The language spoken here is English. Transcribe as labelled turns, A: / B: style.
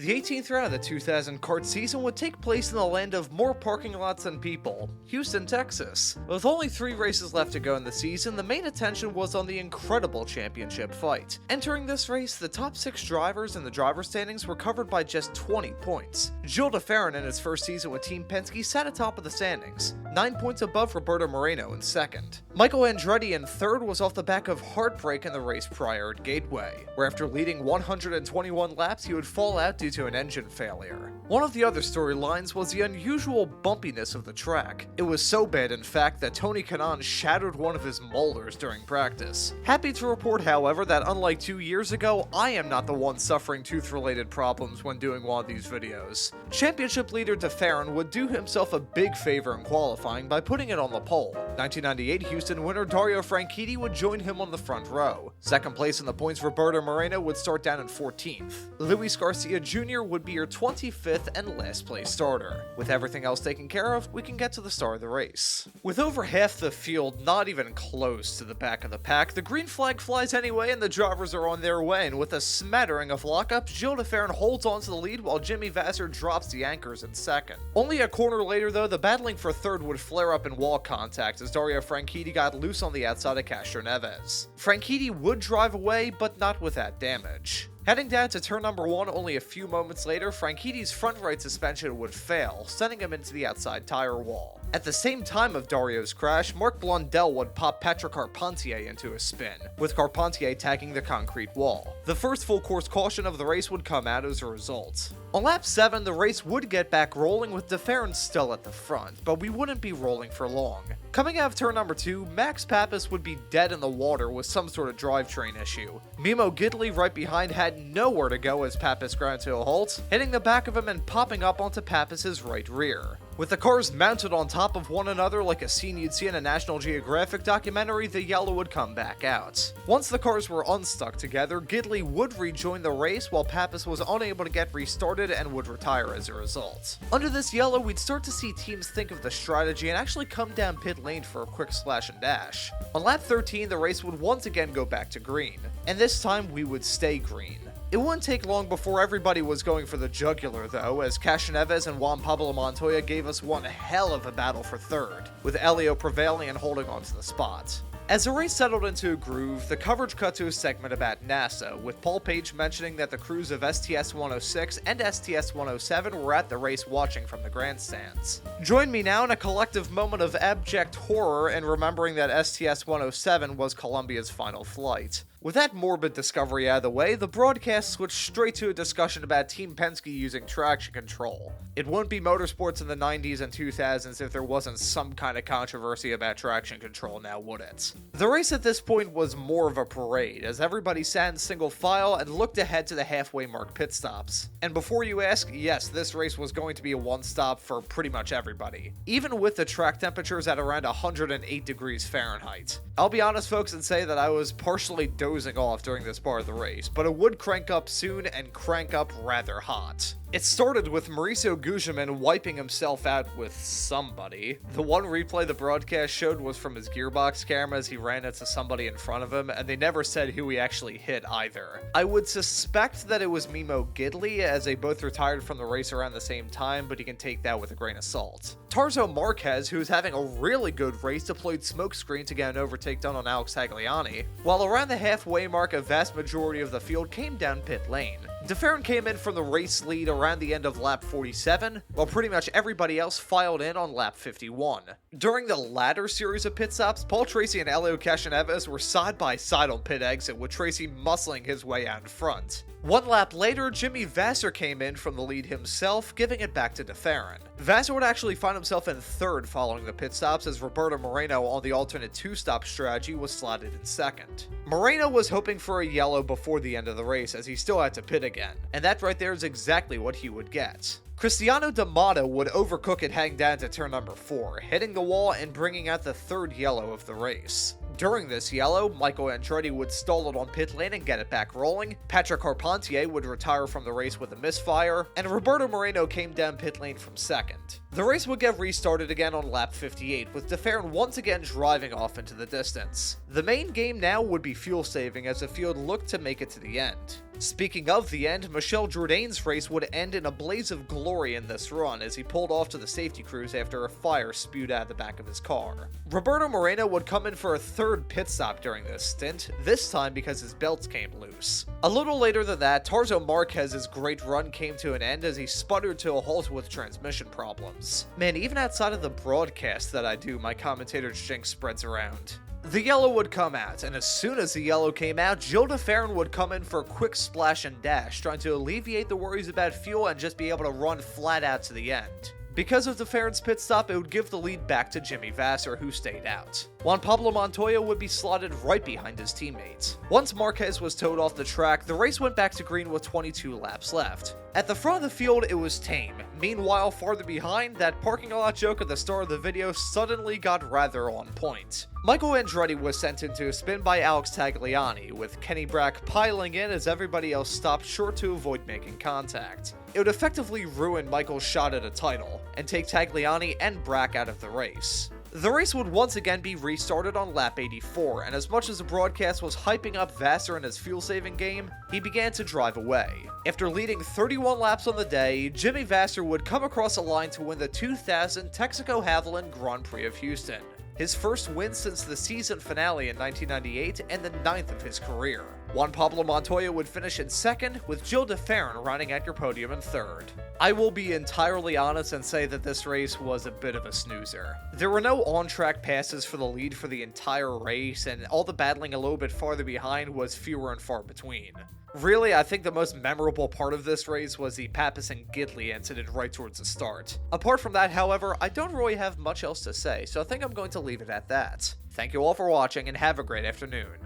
A: The 18th round of the 2000 kart season would take place in the land of more parking lots than people, Houston, Texas. With only 3 races left to go in the season, the main attention was on the incredible championship fight. Entering this race, the top 6 drivers in the driver standings were covered by just 20 points. Gil de Ferran in his first season with Team Penske sat atop of the standings, 9 points above Roberto Moreno in second. Michael Andretti in third was off the back of heartbreak in the race prior at Gateway, where after leading 121 laps he would fall out due to an engine failure. One of the other storylines was the unusual bumpiness of the track. It was so bad, in fact, that Tony Kanaan shattered one of his molars during practice. Happy to report, however, that unlike 2 years ago, I am not the one suffering tooth-related problems when doing one of these videos. Championship leader de Ferran would do himself a big favor in qualifying by putting it on the pole. 1998 Houston winner Dario Franchitti would join him on the front row. Second place in the points, Roberto Moreno would start down in 14th. Luis Garcia Jr. would be your 25th and last place starter. With everything else taken care of, we can get to the start of the race. With over half the field not even close to the back of the pack, the green flag flies anyway and the drivers are on their way, and with a smattering of lockups, Gil de Ferran holds on to the lead while Jimmy Vasser drops the anchors in second. Only a corner later though, the battling for third would flare up in wall contact as Dario Franchitti got loose on the outside of Castro Neves. Franchitti would drive away, but not without damage. Heading down to turn number 1 only a few moments later, Franchitti's front right suspension would fail, sending him into the outside tire wall. At the same time of Dario's crash, Marc Blundell would pop Patrick Carpentier into a spin, with Carpentier tagging the concrete wall. The first full course caution of the race would come out as a result. On lap 7, the race would get back rolling with de Ferran still at the front, but we wouldn't be rolling for long. Coming out of turn number 2, Max Papis would be dead in the water with some sort of drivetrain issue. Mimo Gidley right behind had nowhere to go as Papis ground to a halt, hitting the back of him and popping up onto Papis's right rear. With the cars mounted on top of one another like a scene you'd see in a National Geographic documentary, the yellow would come back out. Once the cars were unstuck together, Gidley would rejoin the race while Papis was unable to get restarted and would retire as a result. Under this yellow, we'd start to see teams think of the strategy and actually come down pit lane for a quick slash and dash. On lap 13, the race would once again go back to green, and this time we would stay green. It wouldn't take long before everybody was going for the jugular though, as Castro Neves and Juan Pablo Montoya gave us one hell of a battle for third, with Elio prevailing and holding on to the spot. As the race settled into a groove, the coverage cut to a segment about NASA, with Paul Page mentioning that the crews of STS-106 and STS-107 were at the race watching from the grandstands. Join me now in a collective moment of abject horror and remembering that STS-107 was Columbia's final flight. With that morbid discovery out of the way, the broadcast switched straight to a discussion about Team Penske using traction control. It wouldn't be motorsports in the 90s and 2000s if there wasn't some kind of controversy about traction control, now would it? The race at this point was more of a parade, as everybody sat in single file and looked ahead to the halfway mark pit stops. And before you ask, yes, this race was going to be a one-stop for pretty much everybody, even with the track temperatures at around 108 degrees Fahrenheit. I'll be honest folks and say that I was partially dozing off during this part of the race, but it would crank up soon and crank up rather hot. It started with Mauricio Gugelmin wiping himself out with somebody. The one replay the broadcast showed was from his gearbox camera as he ran into somebody in front of him, and they never said who he actually hit either. I would suspect that it was Mimo Gidley, as they both retired from the race around the same time, but you can take that with a grain of salt. Tarzo Marquez, who's having a really good race, deployed smokescreen to get an overtake done on Alex Tagliani, while around the halfway mark a vast majority of the field came down pit lane. De Ferran came in from the race lead around the end of lap 47, while pretty much everybody else filed in on lap 51. During the latter series of pit stops, Paul Tracy and Elio Castro Neves were side by side on pit exit, with Tracy muscling his way out in front. One lap later, Jimmy Vasser came in from the lead himself, giving it back to de Ferran. Vasser would actually find himself in third following the pit stops, as Roberto Moreno on the alternate 2-stop strategy was slotted in second. Moreno was hoping for a yellow before the end of the race, as he still had to pit again, and that right there is exactly what he would get. Cristiano D'Amato would overcook it heading down to turn number 4, hitting the wall and bringing out the third yellow of the race. During this yellow, Michael Andretti would stall it on pit lane and get it back rolling, Patrick Carpentier would retire from the race with a misfire, and Roberto Moreno came down pit lane from second. The race would get restarted again on lap 58, with de Ferran once again driving off into the distance. The main game now would be fuel saving as the field looked to make it to the end. Speaking of the end, Michel Jourdain's race would end in a blaze of glory in this run as he pulled off to the safety cruise after a fire spewed out of the back of his car. Roberto Moreno would come in for a third pit stop during this stint, this time because his belts came loose. A little later than that, Tarso Marquez's great run came to an end as he sputtered to a halt with transmission problems. Man, even outside of the broadcast that I do, my commentator's jinx spreads around. The yellow would come out, and as soon as the yellow came out, Gilles de Ferran would come in for a quick splash and dash, trying to alleviate the worries about fuel and just be able to run flat out to the end. Because of de Ferran's pit stop, it would give the lead back to Jimmy Vasser, who stayed out. Juan Pablo Montoya would be slotted right behind his teammates. Once Marquez was towed off the track, the race went back to green with 22 laps left. At the front of the field, it was tame. Meanwhile, farther behind, that parking lot joke at the start of the video suddenly got rather on point. Michael Andretti was sent into a spin by Alex Tagliani, with Kenny Brack piling in as everybody else stopped short to avoid making contact. It would effectively ruin Michael's shot at a title, and take Tagliani and Brack out of the race. The race would once again be restarted on lap 84, and as much as the broadcast was hyping up Vasser and his fuel-saving game, he began to drive away. After leading 31 laps on the day, Jimmy Vasser would come across a line to win the 2000 Texaco Havoline Grand Prix of Houston. His first win since the season finale in 1998 and the 9th of his career. Juan Pablo Montoya would finish in second, with Gilles de Ferran rounding out your podium in third. I will be entirely honest and say that this race was a bit of a snoozer. There were no on-track passes for the lead for the entire race, and all the battling a little bit farther behind was fewer and far between. Really, I think the most memorable part of this race was the Pappas and Gidley incident right towards the start. Apart from that, however, I don't really have much else to say, so I think I'm going to leave it at that. Thank you all for watching, and have a great afternoon.